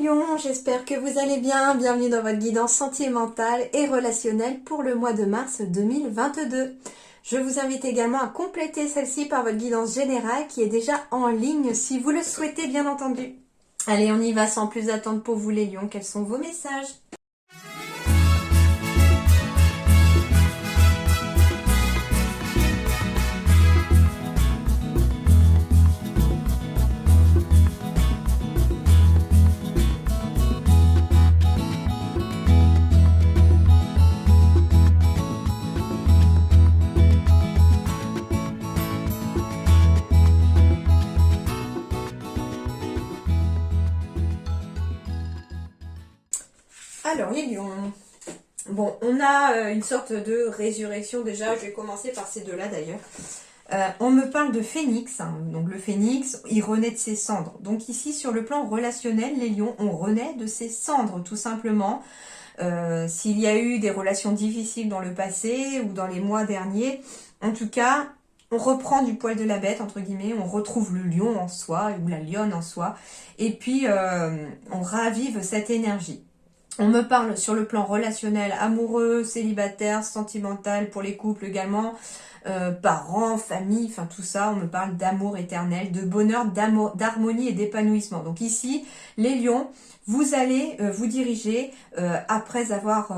Lions, j'espère que vous allez bien. Bienvenue dans votre guidance sentimentale et relationnelle pour le mois de mars 2022. Je vous invite également à compléter celle-ci par votre guidance générale qui est déjà en ligne si vous le souhaitez bien entendu. Allez, on y va sans plus attendre pour vous les Lions. Quels sont vos messages ? Alors les Lions, bon, on a une sorte de résurrection déjà, je vais commencer par ces deux-là d'ailleurs. On me parle de phénix, hein. Donc le phénix, il renaît de ses cendres. Donc ici, sur le plan relationnel, les lions, on renaît de ses cendres, tout simplement. S'il y a eu des relations difficiles dans le passé ou dans les mois derniers, en tout cas, on reprend du poil de la bête, entre guillemets, on retrouve le lion en soi ou la lionne en soi, et puis on ravive cette énergie. On me parle sur le plan relationnel, amoureux, célibataire, sentimental, pour les couples également, parents, famille, enfin tout ça, on me parle d'amour éternel, de bonheur, d'harmonie et d'épanouissement. Donc ici, les lions, vous allez vous diriger, après avoir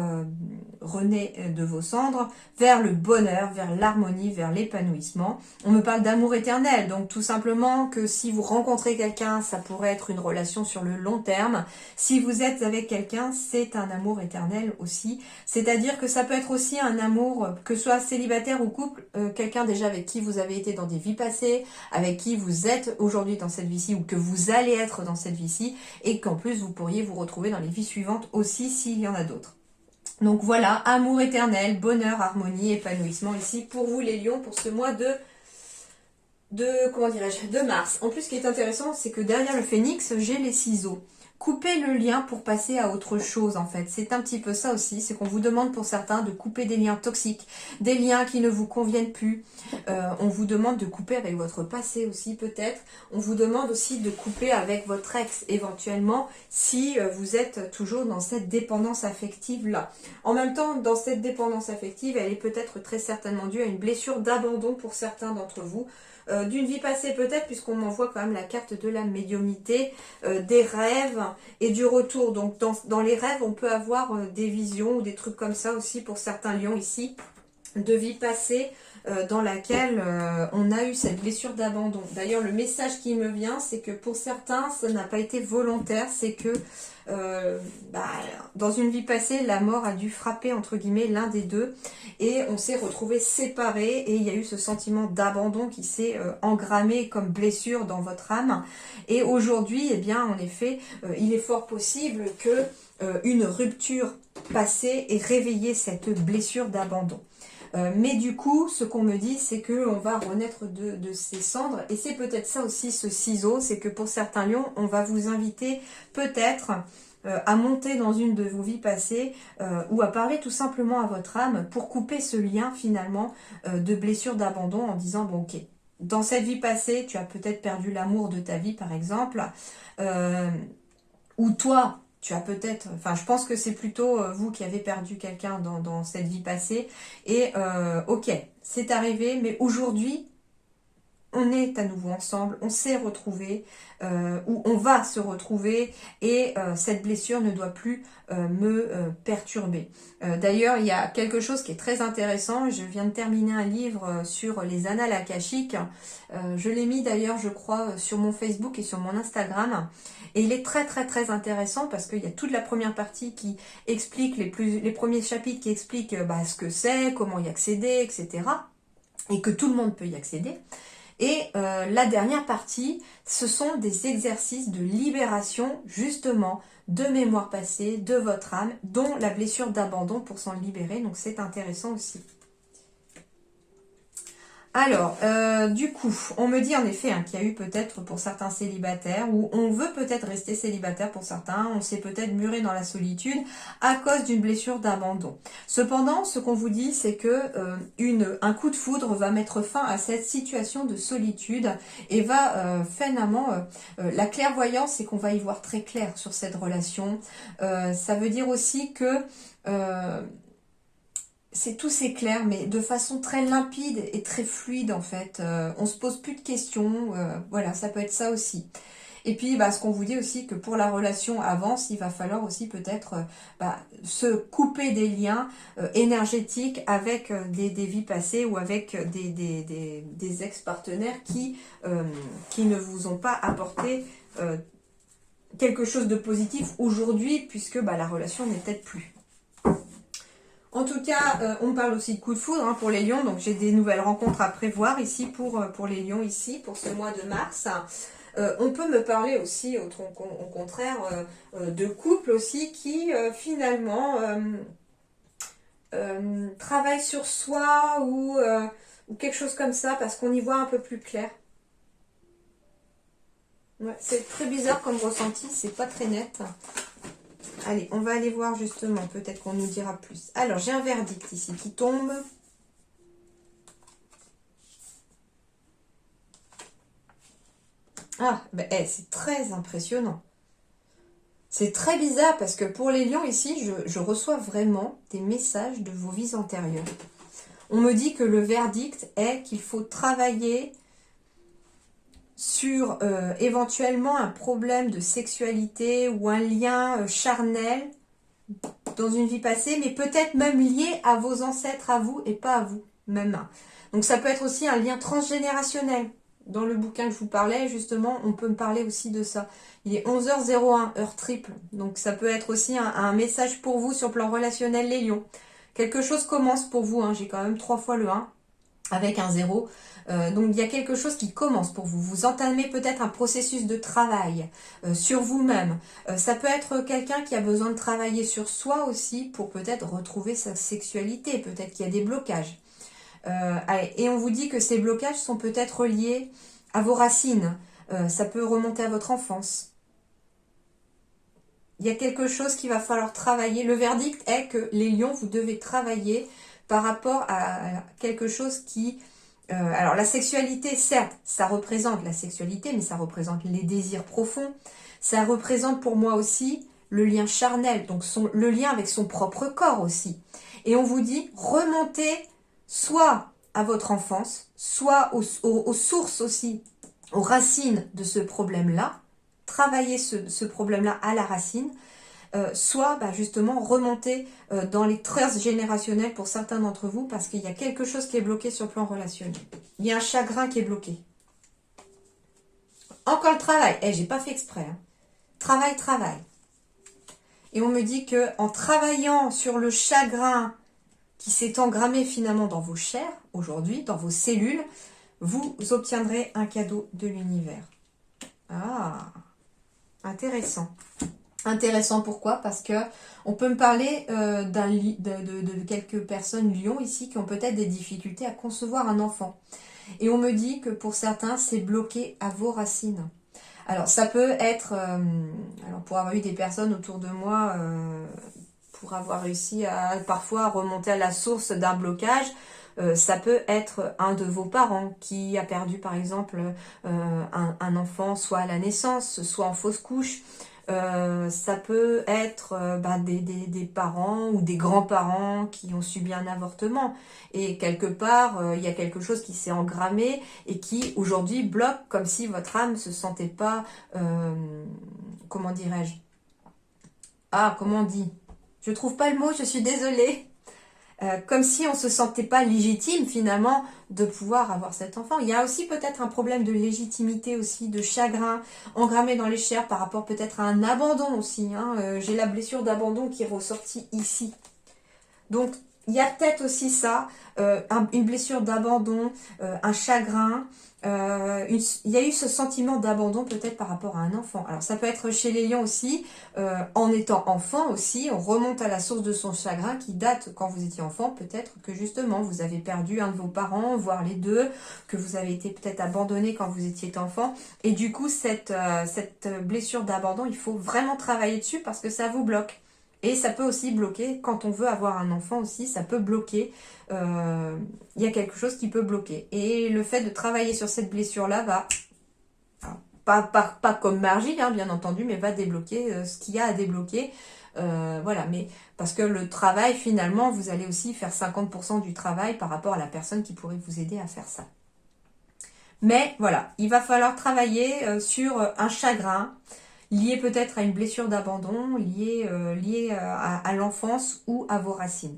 rené de vos cendres, vers le bonheur, vers l'harmonie, vers l'épanouissement. On me parle d'amour éternel, donc tout simplement que si vous rencontrez quelqu'un, ça pourrait être une relation sur le long terme. Si vous êtes avec quelqu'un, c'est un amour éternel aussi. C'est-à-dire que ça peut être aussi un amour, que ce soit célibataire ou couple, quelqu'un déjà avec qui vous avez été dans des vies passées, avec qui vous êtes aujourd'hui dans cette vie-ci ou que vous allez être dans cette vie-ci, et qu'en plus vous pourriez vous retrouver dans les vies suivantes aussi s'il y en a d'autres. Donc voilà, amour éternel, bonheur, harmonie, épanouissement ici pour vous les lions pour ce mois comment dirais-je, de mars. En plus, ce qui est intéressant, c'est que derrière le phénix, j'ai les ciseaux. Couper le lien pour passer à autre chose, en fait. C'est un petit peu ça aussi, c'est qu'on vous demande pour certains de couper des liens toxiques, des liens qui ne vous conviennent plus. On vous demande de couper avec votre passé aussi, peut-être. On vous demande aussi de couper avec votre ex, éventuellement, si vous êtes toujours dans cette dépendance affective-là. En même temps, dans cette dépendance affective, elle est peut-être très certainement due à une blessure d'abandon pour certains d'entre vous. D'une vie passée peut-être, puisqu'on m'envoie quand même la carte de la médiumnité, des rêves et du retour. Donc dans les rêves, on peut avoir des visions ou des trucs comme ça aussi pour certains lions ici, de vie passée dans laquelle on a eu cette blessure d'abandon. D'ailleurs, le message qui me vient, c'est que pour certains, ça n'a pas été volontaire, c'est que dans une vie passée, la mort a dû frapper entre guillemets l'un des deux et on s'est retrouvés séparés et il y a eu ce sentiment d'abandon qui s'est engrammé comme blessure dans votre âme. Et aujourd'hui, eh bien, en effet, il est fort possible que une rupture passée ait réveillé cette blessure d'abandon. Mais du coup, ce qu'on me dit, c'est qu'on va renaître de ces cendres. Et c'est peut-être ça aussi, ce ciseau. C'est que pour certains lions, on va vous inviter peut-être à monter dans une de vos vies passées ou à parler tout simplement à votre âme pour couper ce lien finalement de blessure d'abandon en disant, bon ok, dans cette vie passée, tu as peut-être perdu l'amour de ta vie par exemple, ou toi, tu as peut-être, enfin je pense que c'est plutôt vous qui avez perdu quelqu'un dans cette vie passée. Et ok, c'est arrivé, mais aujourd'hui, on est à nouveau ensemble, on s'est retrouvés, ou on va se retrouver, et cette blessure ne doit plus me perturber. D'ailleurs, il y a quelque chose qui est très intéressant. Je viens de terminer un livre sur les annales akashiques. Je l'ai mis d'ailleurs, je crois, sur mon Facebook et sur mon Instagram. Et il est très très très intéressant parce qu'il y a toute la première partie qui explique, les premiers chapitres qui expliquent ce que c'est, comment y accéder, etc. Et que tout le monde peut y accéder. Et la dernière partie, ce sont des exercices de libération, justement, de mémoire passée, de votre âme, dont la blessure d'abandon pour s'en libérer. Donc c'est intéressant aussi. Alors, du coup, on me dit en effet hein, qu'il y a eu peut-être pour certains célibataires, ou on veut peut-être rester célibataire pour certains, on s'est peut-être muré dans la solitude à cause d'une blessure d'abandon. Cependant, ce qu'on vous dit, c'est que un coup de foudre va mettre fin à cette situation de solitude et va finalement, la clairvoyance, c'est qu'on va y voir très clair sur cette relation. Ça veut dire aussi que... c'est clair, mais de façon très limpide et très fluide en fait. On se pose plus de questions, voilà, ça peut être ça aussi. Et puis, ce qu'on vous dit aussi, que pour la relation avance, il va falloir aussi peut-être se couper des liens énergétiques avec des vies passées ou avec des ex-partenaires qui ne vous ont pas apporté quelque chose de positif aujourd'hui, puisque la relation n'est peut-être plus. En tout cas, on parle aussi de coup de foudre hein, pour les lions. Donc, j'ai des nouvelles rencontres à prévoir ici pour les lions, ici, pour ce mois de mars. On peut me parler aussi, au contraire, de couples aussi qui, finalement, travaillent sur soi ou quelque chose comme ça parce qu'on y voit un peu plus clair. Ouais, c'est très bizarre comme ressenti, c'est pas très net. Allez, on va aller voir justement, peut-être qu'on nous dira plus. Alors, j'ai un verdict ici qui tombe. Ah, c'est très impressionnant. C'est très bizarre parce que pour les lions ici, je reçois vraiment des messages de vos vies antérieures. On me dit que le verdict est qu'il faut travailler sur éventuellement un problème de sexualité ou un lien charnel dans une vie passée, mais peut-être même lié à vos ancêtres, à vous et pas à vous même. Donc ça peut être aussi un lien transgénérationnel. Dans le bouquin que je vous parlais, justement, on peut me parler aussi de ça. Il est 11h01, heure triple. Donc ça peut être aussi un message pour vous sur le plan relationnel, les lions. Quelque chose commence pour vous. Hein. J'ai quand même 3 fois le 1 avec un 0. Donc il y a quelque chose qui commence pour vous. Vous entamez peut-être un processus de travail sur vous-même. Ça peut être quelqu'un qui a besoin de travailler sur soi aussi pour peut-être retrouver sa sexualité. Peut-être qu'il y a des blocages. Et on vous dit que ces blocages sont peut-être liés à vos racines. Ça peut remonter à votre enfance. Il y a quelque chose qu'il va falloir travailler. Le verdict est que les lions, vous devez travailler par rapport à quelque chose qui... alors la sexualité, certes, ça représente la sexualité, mais ça représente les désirs profonds. Ça représente pour moi aussi le lien charnel, donc le lien avec son propre corps aussi. Et on vous dit, remontez soit à votre enfance, soit aux sources aussi, aux racines de ce problème-là, travailler ce problème-là à la racine, soit justement remonter dans les traces générationnelles pour certains d'entre vous, parce qu'il y a quelque chose qui est bloqué sur le plan relationnel. Il y a un chagrin qui est bloqué. Encore le travail. J'ai pas fait exprès. Hein. Travail. Et on me dit que en travaillant sur le chagrin qui s'est engrammé finalement dans vos chairs, aujourd'hui, dans vos cellules, vous obtiendrez un cadeau de l'univers. Ah, intéressant. Intéressant, pourquoi? Parce que on peut me parler de quelques personnes lions ici qui ont peut-être des difficultés à concevoir un enfant. Et on me dit que pour certains, c'est bloqué à vos racines. Alors, ça peut être... alors, pour avoir eu des personnes autour de moi, pour avoir réussi à parfois remonter à la source d'un blocage, ça peut être un de vos parents qui a perdu, par exemple, un enfant, soit à la naissance, soit en fausse couche. Ça peut être des parents ou des grands-parents qui ont subi un avortement. Et quelque part, il y a quelque chose qui s'est engrammé et qui aujourd'hui bloque, comme si votre âme ne se sentait pas, comment dirais-je? Ah, comment on dit? Je trouve pas le mot, je suis désolée. Comme si on ne se sentait pas légitime finalement de pouvoir avoir cet enfant. Il y a aussi peut-être un problème de légitimité aussi, de chagrin engrammé dans les chairs par rapport peut-être à un abandon aussi. Hein. J'ai la blessure d'abandon qui est ressortie ici. Donc il y a peut-être aussi ça, une blessure d'abandon, un chagrin. Il y a eu ce sentiment d'abandon peut-être par rapport à un enfant. Alors ça peut être chez les lions aussi, en étant enfant aussi, on remonte à la source de son chagrin qui date quand vous étiez enfant. Peut-être que justement vous avez perdu un de vos parents, voire les deux, que vous avez été peut-être abandonné quand vous étiez enfant. Et du coup cette blessure d'abandon, il faut vraiment travailler dessus parce que ça vous bloque. Et ça peut aussi bloquer, quand on veut avoir un enfant aussi, ça peut bloquer. Il y a quelque chose qui peut bloquer. Et le fait de travailler sur cette blessure-là va, pas comme Margie, hein, bien entendu, mais va débloquer ce qu'il y a à débloquer. Voilà, mais parce que le travail, finalement, vous allez aussi faire 50% du travail par rapport à la personne qui pourrait vous aider à faire ça. Mais voilà, il va falloir travailler sur un chagrin, lié peut-être à une blessure d'abandon, lié à l'enfance ou à vos racines.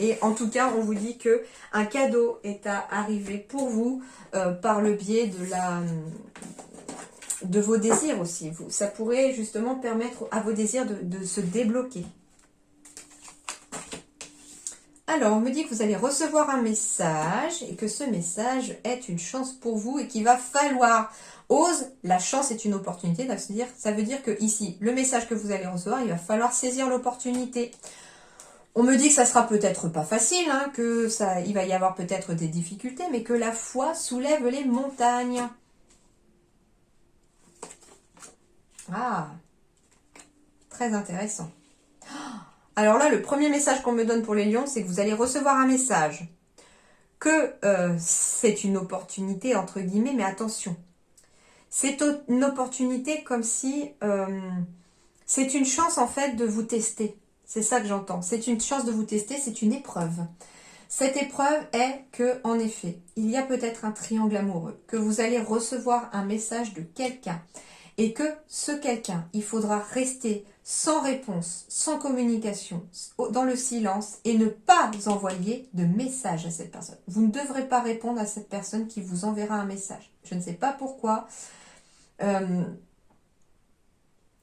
Et en tout cas, on vous dit que un cadeau est à arriver pour vous par le biais de vos désirs aussi. Ça pourrait justement permettre à vos désirs de se débloquer. Alors, on me dit que vous allez recevoir un message et que ce message est une chance pour vous et qu'il va falloir ose, la chance est une opportunité, ça veut dire que ici, le message que vous allez recevoir, il va falloir saisir l'opportunité. On me dit que ça sera peut-être pas facile, hein, il va y avoir peut-être des difficultés, mais que la foi soulève les montagnes. Ah, très intéressant. Alors là, le premier message qu'on me donne pour les lions, c'est que vous allez recevoir un message. Que c'est une opportunité, entre guillemets, mais attention. C'est une opportunité comme si c'est une chance en fait de vous tester. C'est ça que j'entends. C'est une chance de vous tester, c'est une épreuve. Cette épreuve est que, en effet, il y a peut-être un triangle amoureux, que vous allez recevoir un message de quelqu'un et que ce quelqu'un, il faudra rester sans réponse, sans communication, dans le silence et ne pas envoyer de message à cette personne. Vous ne devrez pas répondre à cette personne qui vous enverra un message. Je ne sais pas pourquoi.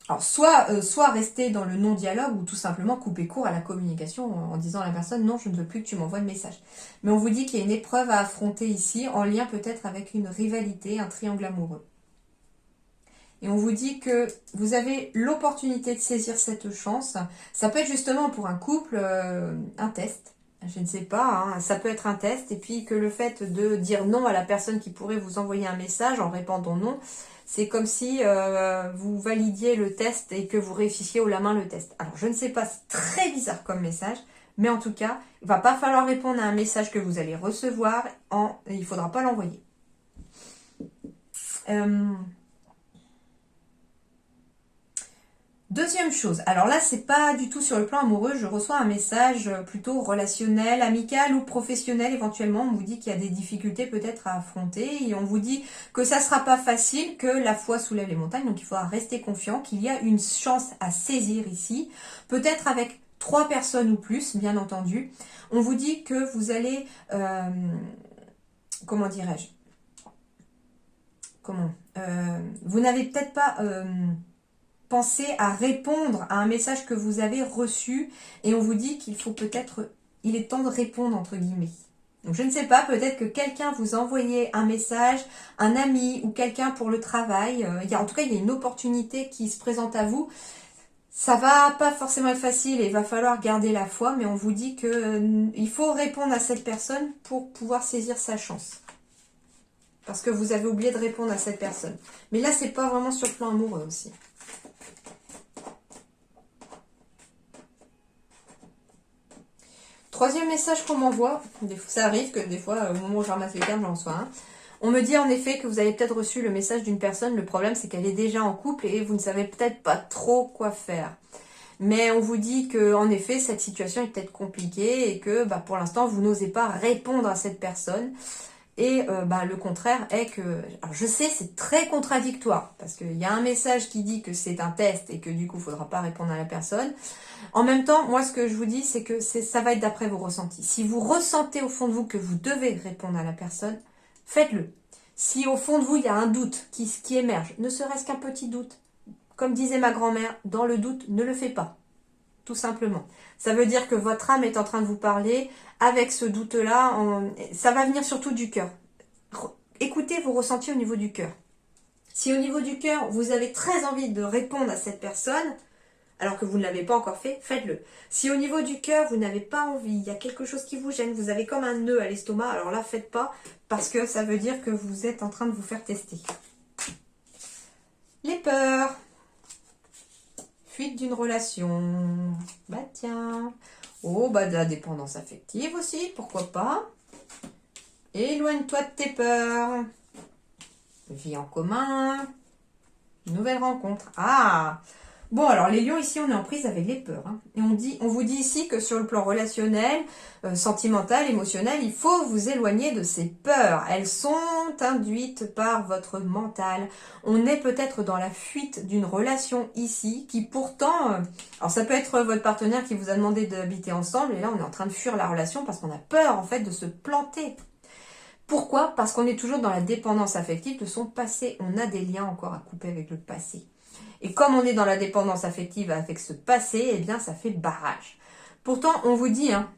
Alors, soit rester dans le non-dialogue ou tout simplement couper court à la communication en disant à la personne non, je ne veux plus que tu m'envoies de message. Mais on vous dit qu'il y a une épreuve à affronter ici en lien peut-être avec une rivalité, un triangle amoureux. Et on vous dit que vous avez l'opportunité de saisir cette chance. Ça peut être justement pour un couple un test. Je ne sais pas, hein, ça peut être un test. Et puis que le fait de dire non à la personne qui pourrait vous envoyer un message en répondant non, c'est comme si vous validiez le test et que vous réussissiez haut la main le test. Alors je ne sais pas, c'est très bizarre comme message. Mais en tout cas, il ne va pas falloir répondre à un message que vous allez recevoir. Il ne faudra pas l'envoyer. Deuxième chose, alors là c'est pas du tout sur le plan amoureux, je reçois un message plutôt relationnel, amical ou professionnel éventuellement. On vous dit qu'il y a des difficultés peut-être à affronter et on vous dit que ça sera pas facile, que la foi soulève les montagnes, donc il faudra rester confiant, qu'il y a une chance à saisir ici, peut-être avec 3 personnes ou plus, bien entendu. On vous dit que vous allez, comment dirais-je, vous n'avez peut-être pas pensé à répondre à un message que vous avez reçu et on vous dit qu'il faut peut-être, il est temps de répondre entre guillemets. Donc je ne sais pas, peut-être que quelqu'un vous a envoyé un message, un ami ou quelqu'un pour le travail. En tout cas, il y a une opportunité qui se présente à vous. Ça va pas forcément être facile et il va falloir garder la foi, mais on vous dit que il faut répondre à cette personne pour pouvoir saisir sa chance. Parce que vous avez oublié de répondre à cette personne. Mais là, c'est pas vraiment sur le plan amoureux aussi. Troisième message qu'on m'envoie, ça arrive que des fois, au moment où je ramasse les cartes, j'en reçois un. On me dit en effet que vous avez peut-être reçu le message d'une personne. Le problème, c'est qu'elle est déjà en couple et vous ne savez peut-être pas trop quoi faire. Mais on vous dit que, en effet, cette situation est peut-être compliquée et que pour l'instant, vous n'osez pas répondre à cette personne. Et le contraire est que, alors je sais, c'est très contradictoire, parce qu'il y a un message qui dit que c'est un test et que du coup, il ne faudra pas répondre à la personne. En même temps, moi, ce que je vous dis, c'est que ça va être d'après vos ressentis. Si vous ressentez au fond de vous que vous devez répondre à la personne, faites-le. Si au fond de vous, il y a un doute qui émerge, ne serait-ce qu'un petit doute, comme disait ma grand-mère, dans le doute, ne le fais pas. tout simplement. Ça veut dire que votre âme est en train de vous parler avec ce doute-là. Ça va venir surtout du cœur. Écoutez vos ressentis au niveau du cœur. Si au niveau du cœur, vous avez très envie de répondre à cette personne, alors que vous ne l'avez pas encore fait, faites-le. Si au niveau du cœur, vous n'avez pas envie, il y a quelque chose qui vous gêne, vous avez comme un nœud à l'estomac, alors là, faites pas, parce que ça veut dire que vous êtes en train de vous faire tester. Les peurs. Fuite d'une relation. Bah tiens. Oh, bah de la dépendance affective aussi, pourquoi pas. Éloigne-toi de tes peurs. Vie en commun. Nouvelle rencontre. Ah! Bon, alors les lions, ici, on est en prise avec les peurs. Hein. Et on vous dit ici que sur le plan relationnel, sentimental, émotionnel, il faut vous éloigner de ces peurs. Elles sont induites par votre mental. On est peut-être dans la fuite d'une relation ici qui pourtant... alors ça peut être votre partenaire qui vous a demandé d'habiter ensemble et là, on est en train de fuir la relation parce qu'on a peur, en fait, de se planter. Pourquoi? Parce qu'on est toujours dans la dépendance affective de son passé. On a des liens encore à couper avec le passé. Et comme on est dans la dépendance affective avec ce passé, eh bien ça fait barrage. Pourtant, on vous dit, hein,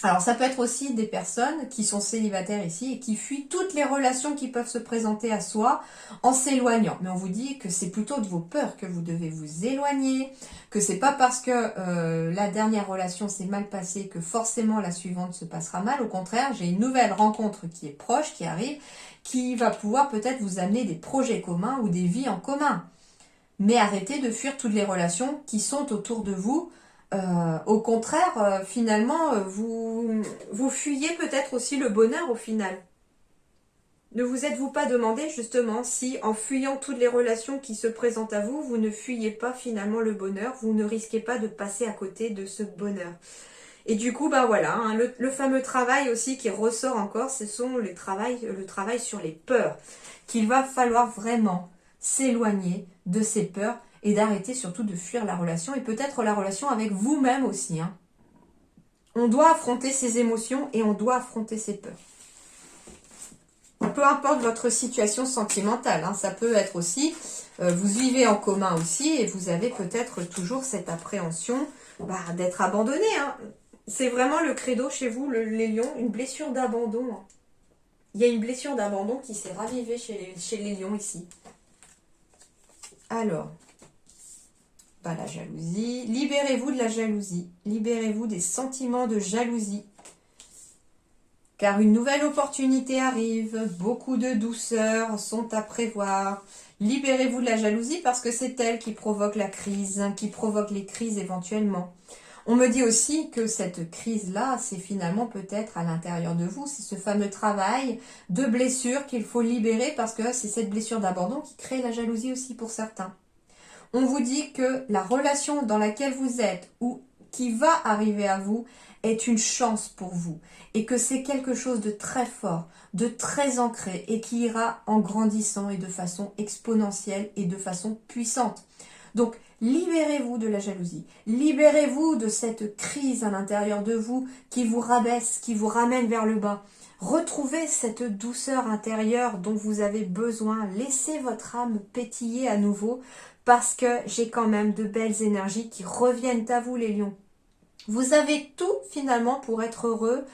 alors ça peut être aussi des personnes qui sont célibataires ici et qui fuient toutes les relations qui peuvent se présenter à soi en s'éloignant. Mais on vous dit que c'est plutôt de vos peurs que vous devez vous éloigner, que c'est pas parce que la dernière relation s'est mal passée que forcément la suivante se passera mal. Au contraire, j'ai une nouvelle rencontre qui est proche, qui arrive, qui va pouvoir peut-être vous amener des projets communs ou des vies en commun. Mais arrêtez de fuir toutes les relations qui sont autour de vous. Au contraire, finalement, vous fuyez peut-être aussi le bonheur au final. Ne vous êtes-vous pas demandé justement si en fuyant toutes les relations qui se présentent à vous, vous ne fuyez pas finalement le bonheur, vous ne risquez pas de passer à côté de ce bonheur. Et du coup, bah voilà, hein, le fameux travail aussi qui ressort encore, ce sont le travail sur les peurs, qu'il va falloir vraiment s'éloigner de ces peurs et d'arrêter surtout de fuir la relation et peut-être la relation avec vous-même aussi. Hein. On doit affronter ses émotions et on doit affronter ses peurs. Peu importe votre situation sentimentale, hein, ça peut être aussi, vous vivez en commun aussi et vous avez peut-être toujours cette appréhension d'être abandonné. Hein. C'est vraiment le credo chez vous, les lions, une blessure d'abandon. Hein. Il y a une blessure d'abandon qui s'est ravivée chez les lions ici. Alors, la jalousie. Libérez-vous de la jalousie. Libérez-vous des sentiments de jalousie. Car une nouvelle opportunité arrive. Beaucoup de douceur sont à prévoir. Libérez-vous de la jalousie parce que c'est elle qui provoque la crise, qui provoque les crises éventuellement. On me dit aussi que cette crise-là, c'est finalement peut-être à l'intérieur de vous. C'est ce fameux travail de blessure qu'il faut libérer parce que c'est cette blessure d'abandon qui crée la jalousie aussi pour certains. On vous dit que la relation dans laquelle vous êtes ou qui va arriver à vous est une chance pour vous et que c'est quelque chose de très fort, de très ancré et qui ira en grandissant et de façon exponentielle et de façon puissante. Donc, libérez-vous de la jalousie, libérez-vous de cette crise à l'intérieur de vous qui vous rabaisse, qui vous ramène vers le bas. Retrouvez cette douceur intérieure dont vous avez besoin, laissez votre âme pétiller à nouveau parce que j'ai quand même de belles énergies qui reviennent à vous les lions. Vous avez tout finalement pour être heureux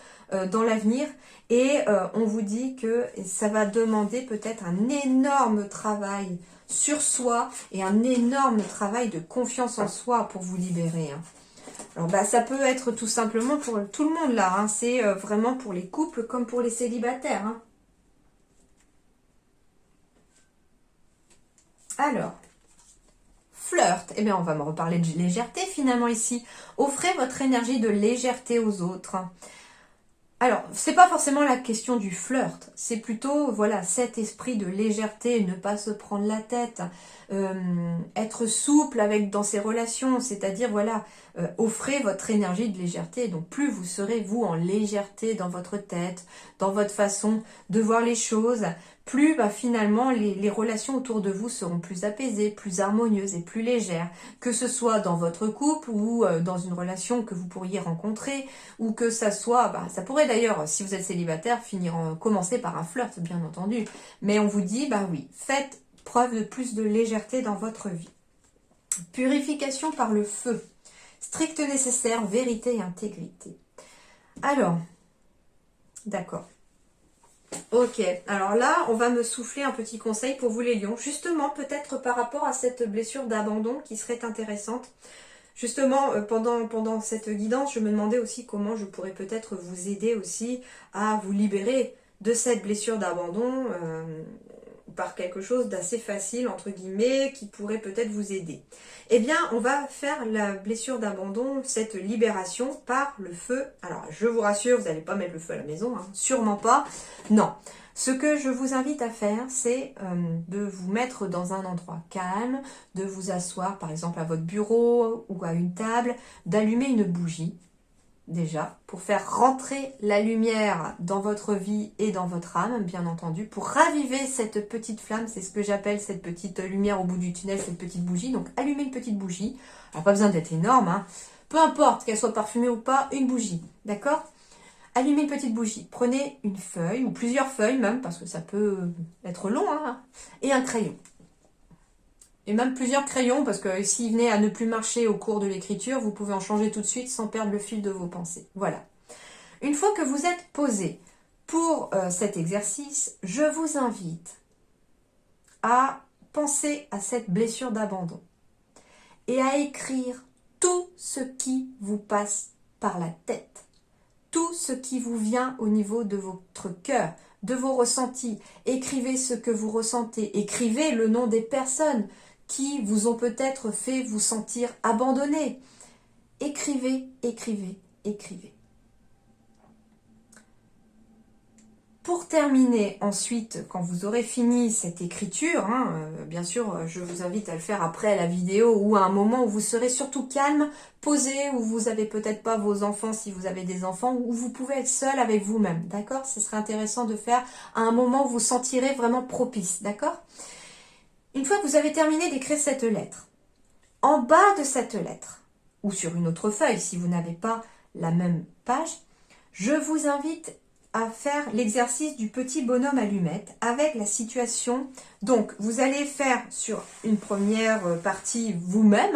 dans l'avenir et on vous dit que ça va demander peut-être un énorme travail sur soi et un énorme travail de confiance en soi pour vous libérer. Hein. Alors ça peut être tout simplement pour tout le monde là, hein. C'est vraiment pour les couples comme pour les célibataires. Hein. Alors, flirt, eh bien on va me reparler de légèreté finalement ici. Offrez votre énergie de légèreté aux autres. Alors, c'est pas forcément la question du flirt, c'est plutôt, voilà, cet esprit de légèreté, ne pas se prendre la tête, être souple dans ses relations, c'est-à-dire, voilà, offrez votre énergie de légèreté. Donc, plus vous serez, vous, en légèreté dans votre tête, dans votre façon de voir les choses, plus, finalement, les relations autour de vous seront plus apaisées, plus harmonieuses et plus légères, que ce soit dans votre couple ou dans une relation que vous pourriez rencontrer, ou que ça soit, ça pourrait d'ailleurs, si vous êtes célibataire, commencer par un flirt, bien entendu. Mais on vous dit, oui, faites preuve de plus de légèreté dans votre vie. Purification par le feu. Strict nécessaire, vérité et intégrité. Alors, d'accord. Ok, alors là, on va me souffler un petit conseil pour vous les lions. Justement, peut-être par rapport à cette blessure d'abandon qui serait intéressante. Justement, pendant cette guidance, je me demandais aussi comment je pourrais peut-être vous aider aussi à vous libérer de cette blessure d'abandon par quelque chose d'assez facile, entre guillemets, qui pourrait peut-être vous aider. Eh bien, on va faire la blessure d'abandon, cette libération par le feu. Alors, je vous rassure, vous n'allez pas mettre le feu à la maison, hein, sûrement pas. Non. Ce que je vous invite à faire, c'est de vous mettre dans un endroit calme, de vous asseoir par exemple à votre bureau ou à une table, d'allumer une bougie déjà pour faire rentrer la lumière dans votre vie et dans votre âme, bien entendu, pour raviver cette petite flamme, c'est ce que j'appelle cette petite lumière au bout du tunnel, cette petite bougie. Donc allumez une petite bougie, alors pas besoin d'être énorme, hein. Peu importe qu'elle soit parfumée ou pas, une bougie, d'accord? Allumez une petite bougie, prenez une feuille, ou plusieurs feuilles même, parce que ça peut être long, hein, et un crayon. Et même plusieurs crayons, parce que s'il venait à ne plus marcher au cours de l'écriture, vous pouvez en changer tout de suite sans perdre le fil de vos pensées. Voilà. Une fois que vous êtes posé pour cet exercice, je vous invite à penser à cette blessure d'abandon et à écrire tout ce qui vous passe par la tête. Tout ce qui vous vient au niveau de votre cœur, de vos ressentis. Écrivez ce que vous ressentez. Écrivez le nom des personnes qui vous ont peut-être fait vous sentir abandonné. Écrivez, écrivez, écrivez. Pour terminer ensuite, quand vous aurez fini cette écriture, bien sûr, je vous invite à le faire après la vidéo ou à un moment où vous serez surtout calme, posé, où vous n'avez peut-être pas vos enfants si vous avez des enfants, où vous pouvez être seul avec vous-même, d'accord? Ce serait intéressant de faire à un moment où vous sentirez vraiment propice, d'accord? Une fois que vous avez terminé d'écrire cette lettre, en bas de cette lettre, ou sur une autre feuille si vous n'avez pas la même page, je vous invite à faire l'exercice du petit bonhomme allumette avec la situation. Donc, vous allez faire sur une première partie vous-même,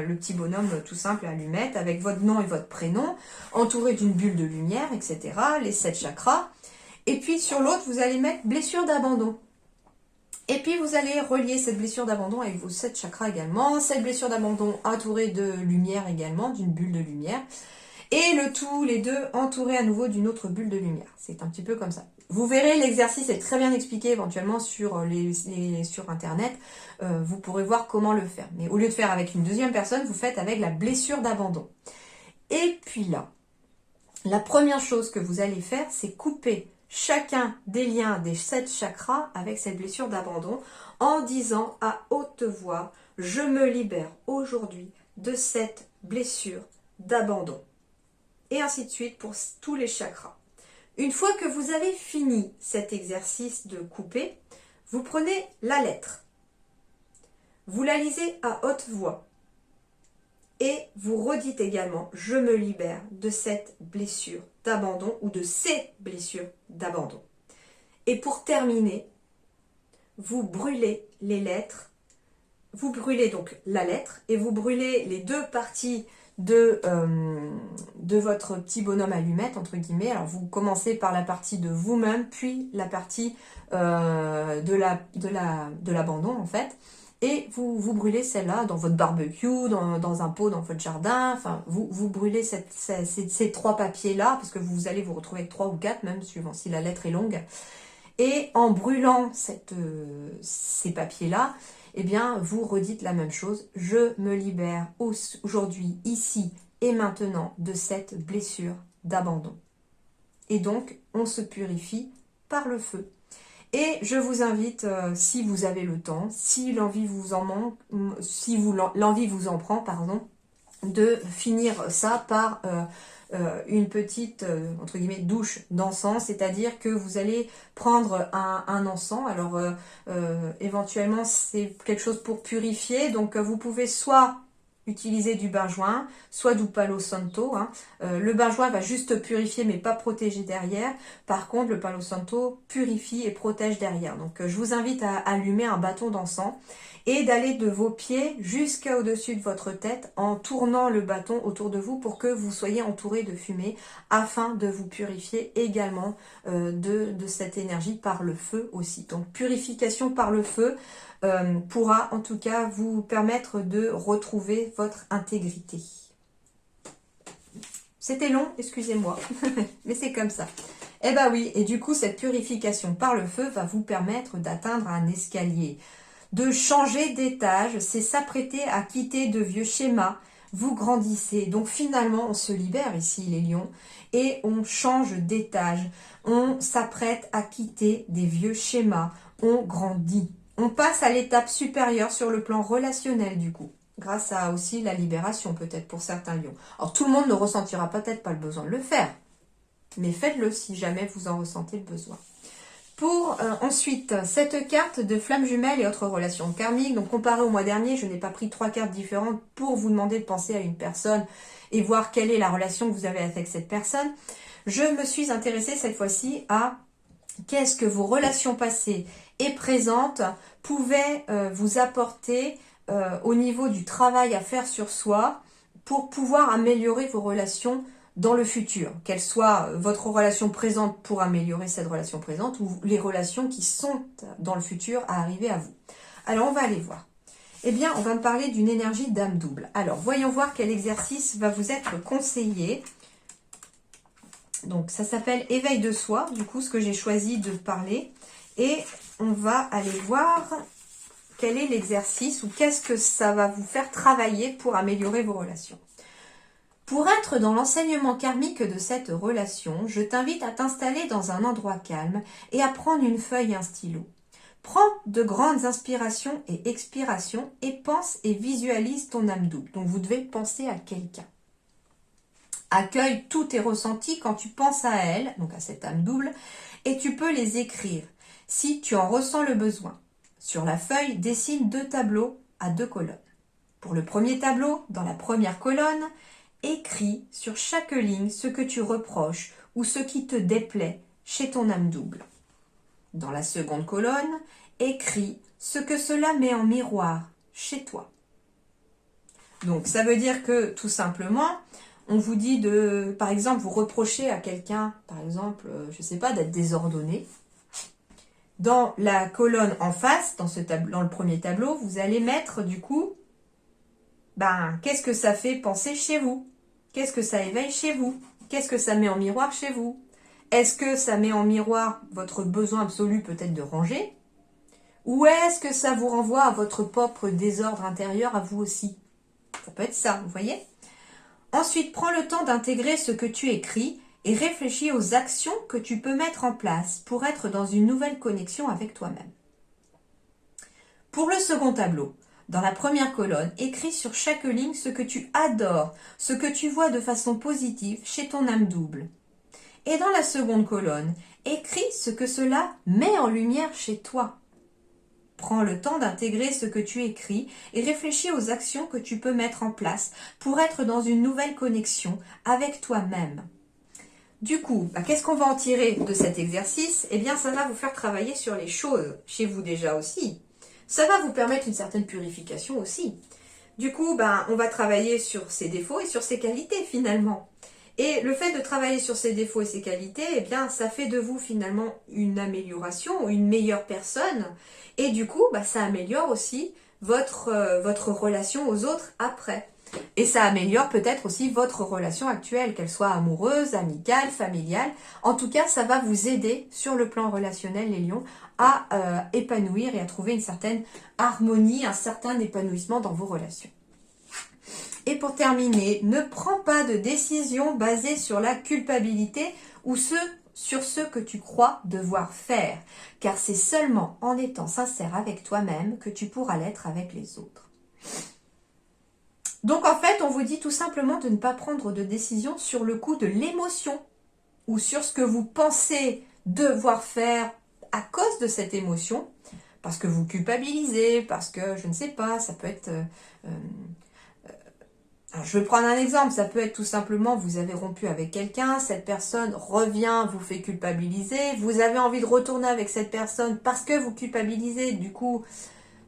le petit bonhomme tout simple allumette avec votre nom et votre prénom, entouré d'une bulle de lumière, etc., les 7 chakras. Et puis sur l'autre, vous allez mettre blessure d'abandon. Et puis vous allez relier cette blessure d'abandon avec vos 7 chakras également, cette blessure d'abandon entourée de lumière également, d'une bulle de lumière. Et le tout, les deux, entourés à nouveau d'une autre bulle de lumière. C'est un petit peu comme ça. Vous verrez, l'exercice est très bien expliqué éventuellement sur Internet. Vous pourrez voir comment le faire. Mais au lieu de faire avec une deuxième personne, vous faites avec la blessure d'abandon. Et puis là, la première chose que vous allez faire, c'est couper chacun des liens des 7 chakras avec cette blessure d'abandon en disant à haute voix, je me libère aujourd'hui de cette blessure d'abandon. Et ainsi de suite pour tous les chakras. Une fois que vous avez fini cet exercice de couper, vous prenez la lettre. Vous la lisez à haute voix. Et vous redites également, je me libère de cette blessure d'abandon ou de ces blessures d'abandon. Et pour terminer, vous brûlez les lettres. Vous brûlez donc la lettre et vous brûlez les deux parties de votre petit bonhomme allumette, entre guillemets. Alors vous commencez par la partie de vous-même, puis la partie de l'abandon en fait. Et vous brûlez celle-là dans votre barbecue, dans un pot dans votre jardin. Enfin, vous brûlez ces 3 papiers-là, parce que vous allez vous retrouver avec 3 ou 4, même suivant si la lettre est longue. Et en brûlant ces papiers-là, eh bien, vous redites la même chose. Je me libère aujourd'hui, ici et maintenant, de cette blessure d'abandon. Et donc, on se purifie par le feu. Et je vous invite, si vous avez le temps, si l'envie vous en manque, si l'envie vous en prend, pardon, de finir ça par une petite, entre guillemets, douche d'encens, c'est-à-dire que vous allez prendre un encens. Alors, éventuellement, c'est quelque chose pour purifier, donc vous pouvez soit utilisez du benjoin, soit du palo santo. Hein. Le benjoin va juste purifier mais pas protéger derrière. Par contre, le palo santo purifie et protège derrière. Donc je vous invite à allumer un bâton d'encens et d'aller de vos pieds jusqu'au-dessus de votre tête en tournant le bâton autour de vous pour que vous soyez entouré de fumée afin de vous purifier également de cette énergie par le feu aussi. Donc purification par le feu pourra en tout cas vous permettre de retrouver votre intégrité. C'était long, excusez-moi, mais c'est comme ça. Eh ben oui, et du coup cette purification par le feu va vous permettre d'atteindre un escalier. De changer d'étage, c'est s'apprêter à quitter de vieux schémas. Vous grandissez. Donc finalement, on se libère ici, les lions, et on change d'étage. On s'apprête à quitter des vieux schémas. On grandit. On passe à l'étape supérieure sur le plan relationnel, du coup. Grâce à aussi la libération, peut-être, pour certains lions. Alors, tout le monde ne ressentira peut-être pas le besoin de le faire. Mais faites-le si jamais vous en ressentez le besoin. Pour ensuite, cette carte de flamme jumelle et autres relations karmiques, donc comparé au mois dernier, je n'ai pas pris 3 cartes différentes pour vous demander de penser à une personne et voir quelle est la relation que vous avez avec cette personne. Je me suis intéressée cette fois-ci à qu'est-ce que vos relations passées et présentes pouvaient vous apporter au niveau du travail à faire sur soi pour pouvoir améliorer vos relations dans le futur, qu'elle soit votre relation présente pour améliorer cette relation présente ou les relations qui sont dans le futur à arriver à vous. Alors, on va aller voir. Eh bien, on va me parler d'une énergie d'âme double. Alors, voyons voir quel exercice va vous être conseillé. Donc, ça s'appelle éveil de soi, du coup, ce que j'ai choisi de parler. Et on va aller voir quel est l'exercice ou qu'est-ce que ça va vous faire travailler pour améliorer vos relations. Pour être dans l'enseignement karmique de cette relation, je t'invite à t'installer dans un endroit calme et à prendre une feuille et un stylo. Prends de grandes inspirations et expirations et pense et visualise ton âme double. Donc vous devez penser à quelqu'un. Accueille tous tes ressentis quand tu penses à elle, donc à cette âme double, et tu peux les écrire si tu en ressens le besoin. Sur la feuille, dessine 2 tableaux à 2 colonnes. Pour le premier tableau, dans la première colonne, écris sur chaque ligne ce que tu reproches ou ce qui te déplaît chez ton âme double. Dans la seconde colonne, écris ce que cela met en miroir chez toi. Donc ça veut dire que tout simplement, on vous dit de, par exemple, vous reprochez à quelqu'un, par exemple, je ne sais pas, d'être désordonné. Dans la colonne en face, dans le premier tableau, vous allez mettre du coup, qu'est-ce que ça fait penser chez vous? Qu'est-ce que ça éveille chez vous? Qu'est-ce que ça met en miroir chez vous? Est-ce que ça met en miroir votre besoin absolu peut-être de ranger? Ou est-ce que ça vous renvoie à votre propre désordre intérieur à vous aussi? Ça peut être ça, vous voyez? Ensuite, prends le temps d'intégrer ce que tu écris et réfléchis aux actions que tu peux mettre en place pour être dans une nouvelle connexion avec toi-même. Pour le second tableau, dans la première colonne, écris sur chaque ligne ce que tu adores, ce que tu vois de façon positive chez ton âme double. Et dans la seconde colonne, écris ce que cela met en lumière chez toi. Prends le temps d'intégrer ce que tu écris et réfléchis aux actions que tu peux mettre en place pour être dans une nouvelle connexion avec toi-même. Du coup, qu'est-ce qu'on va en tirer de cet exercice? Eh bien, ça va vous faire travailler sur les choses chez vous déjà aussi. Ça va vous permettre une certaine purification aussi. Du coup, on va travailler sur ses défauts et sur ses qualités finalement. Et le fait de travailler sur ses défauts et ses qualités, eh bien, ça fait de vous finalement une amélioration, une meilleure personne. Et du coup, ça améliore aussi votre relation aux autres après. Et ça améliore peut-être aussi votre relation actuelle, qu'elle soit amoureuse, amicale, familiale. En tout cas, ça va vous aider sur le plan relationnel, les lions, à épanouir et à trouver une certaine harmonie, un certain épanouissement dans vos relations. Et pour terminer, ne prends pas de décision basée sur la culpabilité ou sur ce que tu crois devoir faire, car c'est seulement en étant sincère avec toi-même que tu pourras l'être avec les autres. Donc en fait, on vous dit tout simplement de ne pas prendre de décision sur le coup de l'émotion ou sur ce que vous pensez devoir faire à cause de cette émotion, parce que vous culpabilisez, parce que, je ne sais pas, ça peut être Alors, je vais prendre un exemple, ça peut être tout simplement, vous avez rompu avec quelqu'un, cette personne revient, vous fait culpabiliser, vous avez envie de retourner avec cette personne parce que vous culpabilisez, du coup,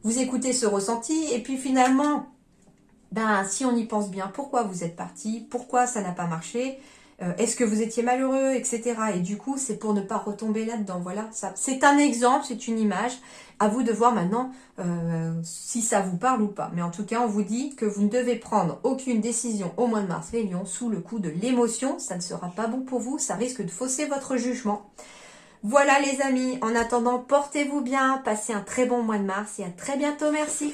vous écoutez ce ressenti, et puis finalement, ben, si on y pense bien, pourquoi vous êtes parti, pourquoi ça n'a pas marché, est-ce que vous étiez malheureux, etc. Et du coup, c'est pour ne pas retomber là-dedans. Voilà, ça, c'est un exemple, c'est une image. À vous de voir maintenant si ça vous parle ou pas. Mais en tout cas, on vous dit que vous ne devez prendre aucune décision au mois de mars, les lions, sous le coup de l'émotion. Ça ne sera pas bon pour vous, ça risque de fausser votre jugement. Voilà les amis, en attendant, portez-vous bien, passez un très bon mois de mars et à très bientôt, merci.